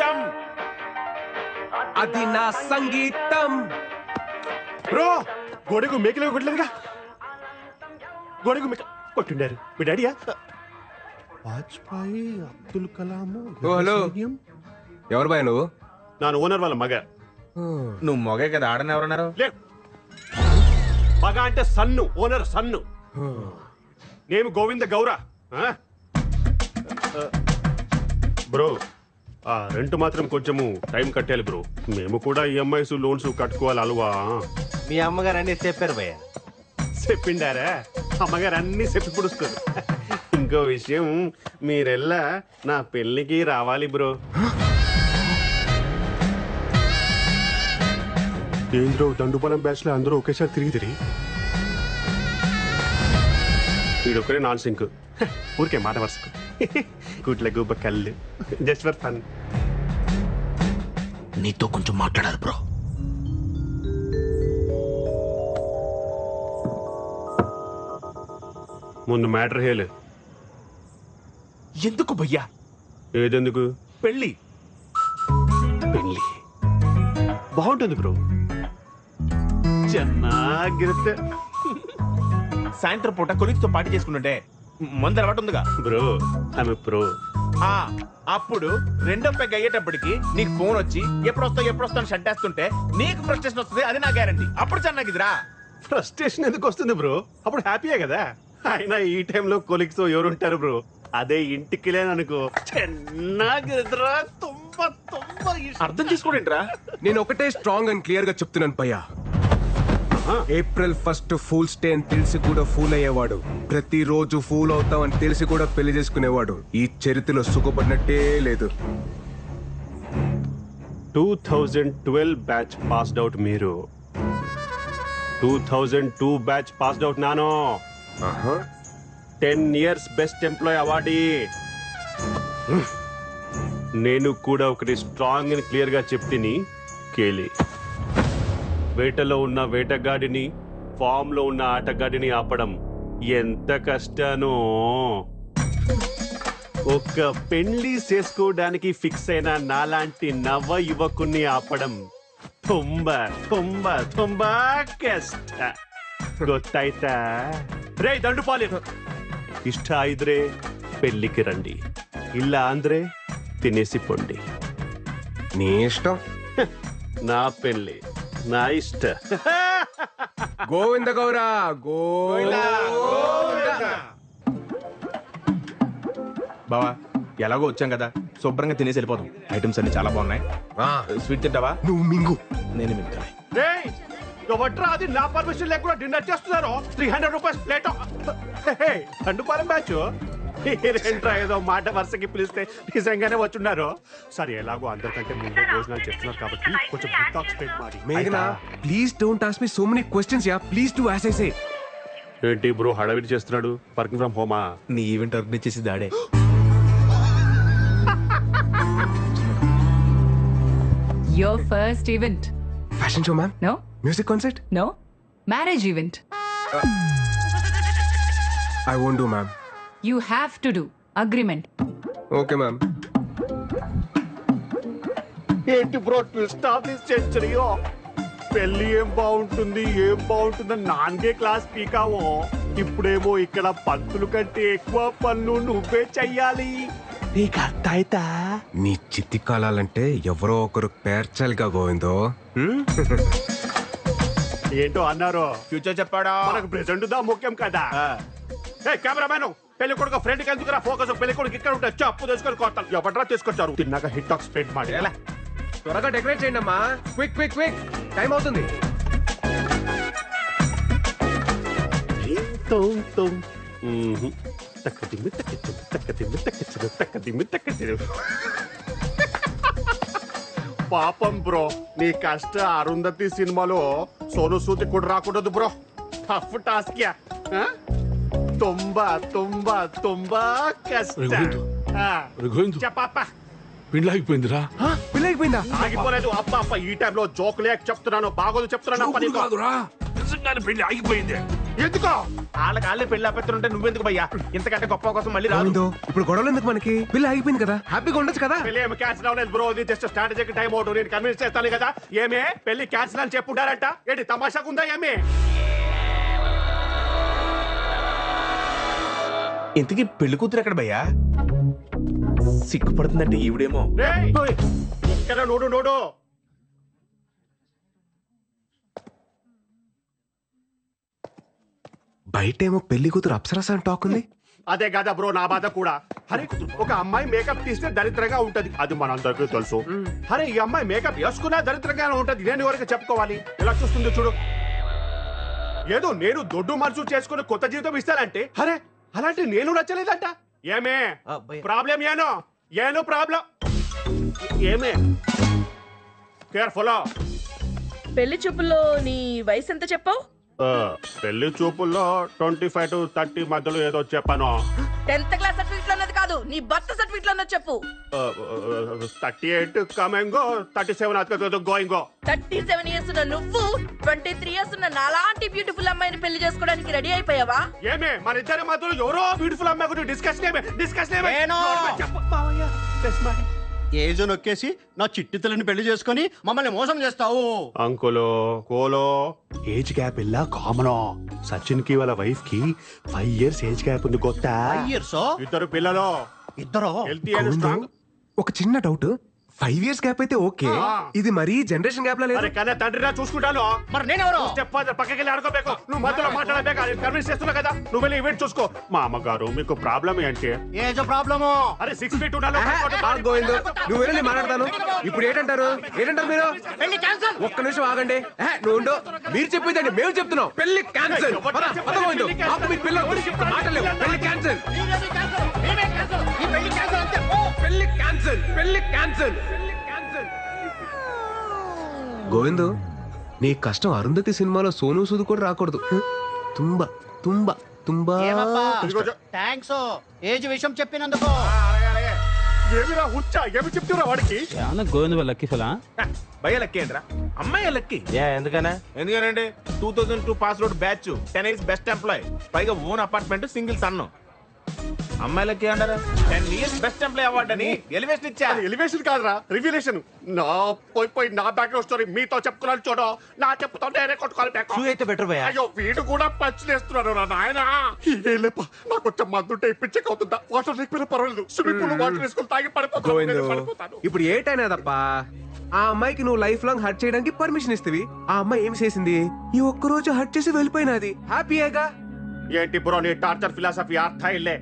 సంతోషం, అది నా సంగీతం. బ్రో గోడకు మేకలు కొట్టలేదుగా. గోడకు మేక కొట్టుండారు మీ డాడీయా? వాజ్పేయి, అబ్దుల్ కలాం. హలో, ఎవరు బాయ్ నువ్వు? నా ఓనర్ వాళ్ళ మగ. నువ్వు మొగే కదా, ఆడని ఎవరన్నారు? లే, మగ అంటే సన్ను, ఓనర్ సన్ను. నేను గోవింద గౌర. బ్రో ఆ రెంట్ మాత్రం కొంచెము టైం కట్టాలి బ్రో. మేము కూడా ఈఎంఐస్ లోన్స్ కట్టుకోవాలి అలవా. మీ అమ్మగారు అన్ని చెప్పారు భయ్య. చెప్పిండారా? అమ్మగారు అన్ని చెప్పి పుడుస్తారు. ఇంకో విషయం, మీరెల్లా నా పెళ్లికి రావాలి బ్రో. ఏంద్రో దండుపాలెం బ్యాచ్ లో అందరూ ఒకేసారి తిరిగి వీడొక్కడే నాన్ సింక్. ఊరికే మాట వరుసకు కూట్ల గూప కళ్ళు జస్ట్ ఫర్ ఫన్. నీతో కొంచెం మాట్లాడాలి బ్రో. ముందు మ్యాటర్ హేలు. ఎందుకు భయ్యా? ఏదెందుకు? పెళ్ళి. పెళ్ళి బాగుంటుంది బ్రో, ಚೆನ್ನಾಗಿರುತ್ತೆ. సాయంత్రం పూట కొలిక్తో పార్టీ చేసుకుంటుంటే మందు అలవాటు ఉందిగా బ్రో. ఆమె ప్రో. అప్పుడు రెండో పెగ్ అయ్యేటప్పటికి నీకు ఫోన్ వచ్చి ఎప్పుడు వస్తావు షట్ వేస్తుంటే నీకు ఫ్రస్ట్రేషన్ వస్తుంది. అది నా గ్యారంటీ. అప్పుడు చెన్నాగిదిరా. ఫ్రస్ట్రేషన్ ఎందుకు వస్తుంది బ్రో? అప్పుడు హ్యాపీయే కదా. అయినా ఈ టైంలో కొలిక్స్ ఎవరుంటారు బ్రో? అదే ఇంటికి లేననుకో, ಚೆನ್ನಾಗಿರುತ್ತరా. అర్థం చేసుకోండిరా. నేను ఒకటే స్ట్రాంగ్ అండ్ క్లియర్ గా చెప్తున్నాను భయ్యా. ఏప్రిల్ 1 ఫూల్స్ డే అని తెలిసి కూడా ఫూల్ అయ్యేవాడు, ప్రతిరోజు ఫూల్ అవుతాం అని తెలిసి కూడా పెళ్లి చేసుకునేవాడు ఈ చరిత్రలో సుఖపడినట్టే లేదు. 2012 బ్యాచ్ పాస్డ్ అవుట్ మీరు. 2002 బ్యాచ్ పాస్డ్ అవుట్ నాను. 10 years బెస్ట్ ఎంప్లాయ్ అవార్డీ. నేను కూడా ఒకటి స్ట్రాంగ్ అండ్ క్లియర్ గా చెప్తిని కేలి. వేటలో ఉన్న వేటగాడిని, ఫామ్ లో ఉన్న ఆటగాడిని ఆపడం ఎంత కష్టానో. ఒక్క పెళ్లి చేసుకోవడానికి ఫిక్స్ అయిన నాలాంటి నవ యువకుని ఆపడం ತುಂಬಾ ತುಂಬಾ ತುಂಬಾ ಕಷ್ಟ. ಗೊತ್ತಾಯ್ತಾ? ರೇ ದಂಡುಪಾಲಿ, ಇಷ್ಟ ಇದ್ರೆ పెళ్లికి రండి, ಇಲ್ಲ ಅಂದ್ರೆ తినేసి పొండి. నీ ఇష్టం. నా పెళ్లి నా ఇష్ట. గోవింద గౌరా గోవింద. బావా ఎలాగో వచ్చాం కదా, శుభ్రంగా తినేసి వెళ్ళిపోతాం. ఐటమ్స్ అన్ని చాలా బాగున్నాయి. స్వీట్ తింటావా? నువ్వు మింగు. నేను మింగుతాను. ఎవట్రా అది నా పర్మిషన్ లేకుండా డిన్నర్ చేస్తున్నారు? 300 రూపీస్ ప్లేట్. దండుపాలెం బ్యాచ్ ఏంట్రా ఏదో మాట వరుసకి పిలిస్తే నిజంగానే వచ్చున్నారు. సరే ఎలాగో అందరికంటే ముందే భోజనాలు చేస్తున్నారు కాబట్టి కొంచెం డిటాక్స్ ప్లేట్ మాడి. మేఘనా, please don't ask me so many questions ya. Please do as I say. ఏంటి బ్రో హడావిడి చేస్తున్నాడు? వర్కింగ్ ఫ్రమ్ హోమా? నీ ఈవెంట్ ఆర్గనైజ్ చేసి దాడే. Your first event? Fashion show ma'am. No? Music concert? No? Marriage event? I won't do ma'am. You have to do. Agreement. Okay ma'am. ఏంటి bro twist of this సెంచరీయో? పెళ్లి ఏం బాగుంటుందని నాన్గే class పీకావో. ఇప్పుడేమో ఇక్కడ పంతులు కంటే ఎక్కువ పనులు నువ్వే చెయ్యాలి. నీకు అర్థమైతా? నీ చిత్తి కాలాలంటే ఎవరో ఒకరు పేర్చాలిగా గోవిందో. ఏంటో అన్నారు. ఫ్యూచర్ చెప్పాడా? మనకు ప్రెజెంట్ దా ముఖ్యం కదా. కెమెరామెన్, పెళ్లి కొడుకు ఫ్రెండ్ కి ఎందుకురా ఫోకస్? పెళ్లి కొడుకు ఇక్కడ ఉంటే అప్పు తీసుకొని కొట్టాలి. ఎవడరా తీసుకొచ్చారు? తిన్నాక హిట్ టాక్ స్ప్రెడ్ ಮಾಡಿ. త్వరగా డెకరేట్ చేయండి అమ్మా. క్విక్ క్విక్ క్విక్, టైం అవుతుంది. పాపం బ్రో, నీ కష్ట అరుంధతి సినిమాలో సోను సూది కూడా రాకూడదు బ్రో. Tough task yeah. ತುಂಬಾ ತುಂಬಾ ತುಂಬಾ కష్ట. చెప్పప్ప. పెళ్లి ఆగిపోయిందిరా. పెళ్లి అయిపోయిందా? ఆగిపోలేదు అప్ప. ఈ టైంలో జోక్ లేక చెప్తున్నాను, బాగోదు చెప్తున్నాను. కాదురా, నిజంగానే పెళ్లి ఆగిపోయింది. ఎందుకో వాళ్ళకి పెళ్లి ఆపేస్తుంటే నువ్వెందుకు భయ్యా ఇంతకంటే గొప్ప కోసం మళ్ళీ రాదు గోవిందో ఇప్పుడు గొడవలు ఎందుకు మనకి పెళ్లి ఆగిపోయింది కదా హ్యాపీగా ఉండొచ్చు కదా పెళ్లి ఏమి క్యాన్సిల్ అవ్వలేదు బ్రో ఇది జస్ట్ స్ట్రాటజిక్ టైం అవుట్ నేను కన్విన్స్ చేస్తాను కదా ఏమే పెళ్లి క్యాన్సిల్ అని చెప్పుంటారంట ఏంటి తమాషాకుందా ఏమే ఇంతకీ పెళ్లి కూతురు ఎక్కడ భయ్యా సిగ్గుపడుతుందంటే ఈవిడేమో రేయ్, ఇక్కడ నోడు నోడు బయటేమో పెళ్లి కూతురు అప్సరస అని టాక్ ఉంది. అదే కదా బ్రో నా బాధ కూడా అరే ఒక అమ్మాయి మేకప్ తీస్తే దరిద్రంగా ఉంటది అది మనందరికీ తెలుసు అరే ఈ అమ్మాయి మేకప్ వేసుకున్నా దరిద్రంగానే ఉంటది నేను ఎవరికి చెప్పుకోవాలి ఎలా చూస్తుంది చూడు ఏదో నేను దొడ్డు మనసు చేసుకుని కొత్త జీవితం ఇస్తానంటే అరే అలాంటి నేను నచ్చలేదంట ఏమే ప్రాబ్లం ఏనో ప్రాబ్లం ఏమే కేర్ఫుల్ పెళ్లి చూపుల్లో నీ వయసు ఎంత చెప్పావు? పెళ్లి చూపుల్లో 25 to 30 మధ్యలో ఏదో చెప్పాను 10th క్లాస్ సర్టిఫికెట్ లో ఉన్నది కాదు, నీ బర్త్ సర్టిఫికెట్ లో ఉన్నది చెప్పు. 38 కమింగ్ 37 అతను గోయింగ్ 37 ఇయర్స్ ఉన్న నువ్వు 23 ఇయర్స్ ఉన్న నాలాంటి బ్యూటిఫుల్ అమ్మాయిని పెళ్లి చేసుకోవడానికి రెడీ అయిపోయావా? ఏమే మన ఇద్దరి మధ్యలో ఎవరో బ్యూటిఫుల్ అమ్మాయి గురించి డిస్కషన్ నేను. ఏజ్ నొక్కేసి నా చిట్టి తల్లిని పెళ్లి చేసుకొని మమ్మల్ని మోసం చేస్తావు. అంకులో కోలో ఏజ్ గ్యాప్ ఇలా కామన్ సచిన్ కి వాళ్ళ వైఫ్ కి 5 years ఏజ్ గ్యాప్ ఉంది కొత్త ఇయర్స్ ఇద్దరు పిల్లలు ఇద్దరు హెల్తీ అండ్ గోవిందో, స్ట్రాంగ్ ఒక చిన్న డౌట్ 5 years గ్యాప్ అయితే ఓకే ఇది మరీ జనరేషన్ గ్యాప్ లా లేదు. అరే కన్నా తండ్రిరా చూసుకుంటాను మరి నేనెవరు? స్టెప్ ఫాదర్ పక్కకి వెళ్ళి ఆడుకోಬೇಕು నువ్వు మధ్యలో మాట్లాడలేక కన్విన్స్ చేస్తున్నా కదా నువ్వు వెళ్ళి ఈవెంట్ చూసుకో మా అమ్మగారు మీకు ప్రాబ్లం ఏంటి ఏజ్ ప్రాబ్లము. అరే 6 feet ఉండాలి ఆగు గోవిందో, నువ్వు వెళ్ళి నేను మాట్లాడతాను. ఇప్పుడు ఏంటంటారు మీరు? పెళ్లి క్యాన్సల్. ఒక్క నిమిషం ఆగండి. నువ్వు ఉండు. మీరు చెప్పేదండి మేము చెప్తున్నాం. పెళ్లి క్యాన్సిల్. మాటలేవు. పెళ్లి క్యాన్సిల్. ఈ పెళ్లి క్యాన్సల్ అంతే. పెళ్లి క్యాన్సిల్. పెళ్లి క్యాన్సిల్. గోవిందు, నీ కష్టం అరుంధతి సినిమాలో సోను సూద్ కూడా రాకూడదు. తుంబా తుంబా తుంబా. థ్యాంక్స్ ఏజ్ విషయం చెప్పినందుకు. ఏమిరా హుచ్చా ఏమి చెప్తున్నా వాడికి గోవింద వాళ్ళ లక్కీ ఫలా భయ్య లక్కీ ఏంట్రా అమ్మాయి లక్కీ ఎందుకనా ఎందుకనండి 2002 pass out batch 10 years best employee పైగా ఓన్ అపార్ట్మెంట్ సింగిల్ సన్ను అమ్మాయిలకి అంటారా 10 years బెస్ట్ ఎంప్లాయ్ అవార్డు అని ఎలివేషన్ ఇచ్చా ఎలివేషన్ కాదురా రివ్యులేషన్ నా పోయి నా బ్యాక్గ్రౌండ్ స్టోరీ మీతో చెప్పుకున్నాను చూడు నా చెప్పుతో నేనే కొట్టుకోవాలి back. అయితే బెటర్ భయ్యా అయ్యో వీడు కూడా పంచులేస్తున్నాడు రా నాయన నాకు కొంచెం మందుంటే ఇప్పించక అవుతుందా వాటర్ లేకపోయినా పర్వాలేదు స్విమ్మింగ్ పూల్ వాటర్ వేసుకొని తాగి గోవిందు, పడిపోతాను ఇప్పుడు ఏటైనా తప్ప ఆ అమ్మాయికి నువ్వు లైఫ్ లాంగ్ హర్ట్ చేయడానికి పర్మిషన్ ఇస్తవి. ఆ అమ్మాయి ఏం చేసింది? ఈ ఒక్క రోజు హర్ట్ చేసి వెళ్ళిపోయినది. హ్యాపీయేగా? ఏంటి బ్రో నీ టార్చర్ ఫిలాసఫీ అర్థ ఇల్లే